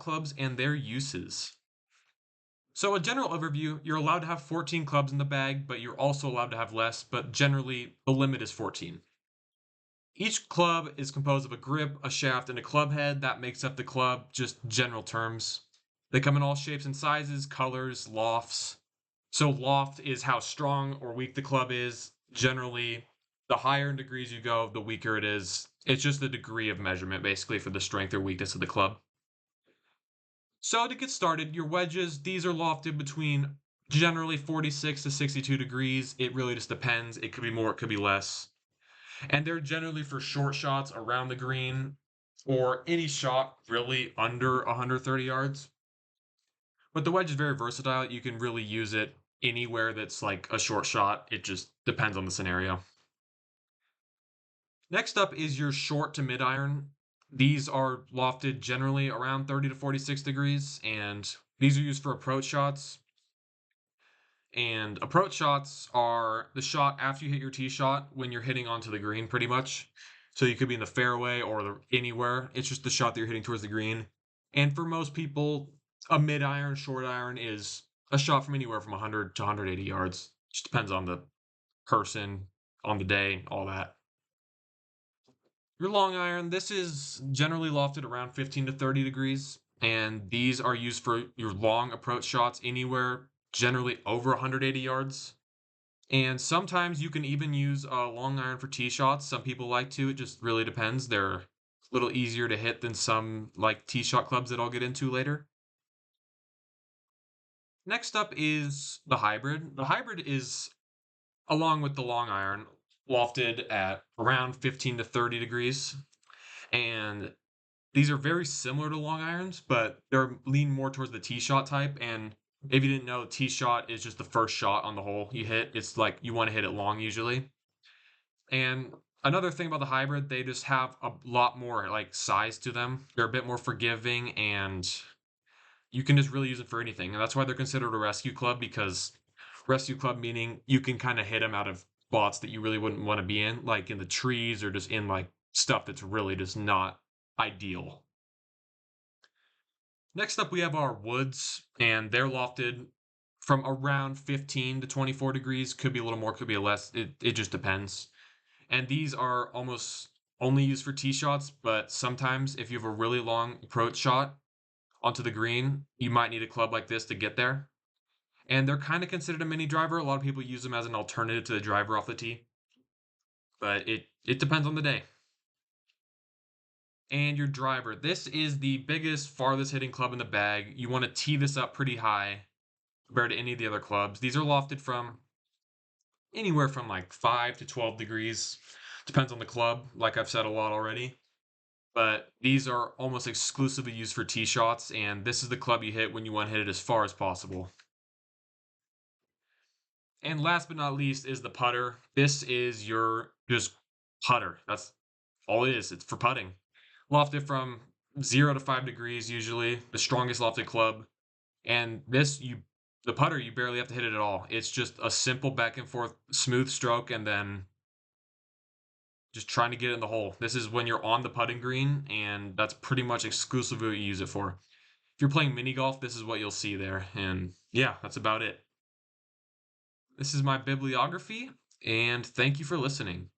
clubs and their uses. So, a general overview, you're allowed to have 14 clubs in the bag, but you're also allowed to have less, but generally the limit is 14. Each club is composed of a grip, a shaft, and a club head. That makes up the club, just general terms. They come in all shapes and sizes, colors, lofts. So, loft is how strong or weak the club is. Generally, the higher in degrees you go, the weaker it is. It's just the degree of measurement, basically, for the strength or weakness of the club. So to get started, your wedges, these are lofted between generally 46 to 62 degrees. It really just depends. It could be more, it could be less. And they're generally for short shots around the green or any shot really under 130 yards. But the wedge is very versatile. You can really use it anywhere that's like a short shot. It just depends on the scenario. Next up is your short to mid iron. These are lofted generally around 30 to 46 degrees, and these are used for approach shots. And approach shots are the shot after you hit your tee shot when you're hitting onto the green, pretty much. So you could be in the fairway or anywhere. It's just the shot that you're hitting towards the green. And for most people, a mid iron, short iron is a shot from anywhere from 100 to 180 yards. Just depends on the person, on the day, all that. Your long iron, this is generally lofted around 15 to 30 degrees, and these are used for your long approach shots anywhere generally over 180 yards. And sometimes you can even use a long iron for tee shots. Some people like to, it just really depends. They're a little easier to hit than some like tee shot clubs that I'll get into later. Next up is the hybrid. The hybrid is, along with the long iron, lofted at around 15 to 30 degrees. And these are very similar to long irons, but they're lean more towards the tee shot type. And if you didn't know, tee shot is just the first shot on the hole you hit. It's like you want to hit it long usually. And another thing about the hybrid, they just have a lot more like size to them. They're a bit more forgiving, and you can just really use it for anything. And that's why they're considered a rescue club, because rescue club meaning you can kind of hit them out of spots that you really wouldn't want to be in, like in the trees or just in like stuff that's really just not ideal. Next up, we have our woods, and they're lofted from around 15 to 24 degrees. Could be a little more, could be a less. It just depends. And these are almost only used for tee shots, but sometimes if you have a really long approach shot onto the green, you might need a club like this to get there. And they're kind of considered a mini driver. A lot of people use them as an alternative to the driver off the tee, but it depends on the day. And your driver. This is the biggest, farthest hitting club in the bag. You want to tee this up pretty high compared to any of the other clubs. These are lofted from anywhere from like 5 to 12 degrees. Depends on the club, like I've said a lot already. But these are almost exclusively used for tee shots, and this is the club you hit when you want to hit it as far as possible. And last but not least is the putter. This is your just putter. That's all it is. It's for putting. Lofted from 0 to 5 degrees usually, the strongest lofted club. And the putter, you barely have to hit it at all. It's just a simple back and forth smooth stroke, and then just trying to get it in the hole. This is when you're on the putting green, and that's pretty much exclusively what you use it for. If you're playing mini golf, this is what you'll see there. And yeah, that's about it. This is my bibliography, and thank you for listening.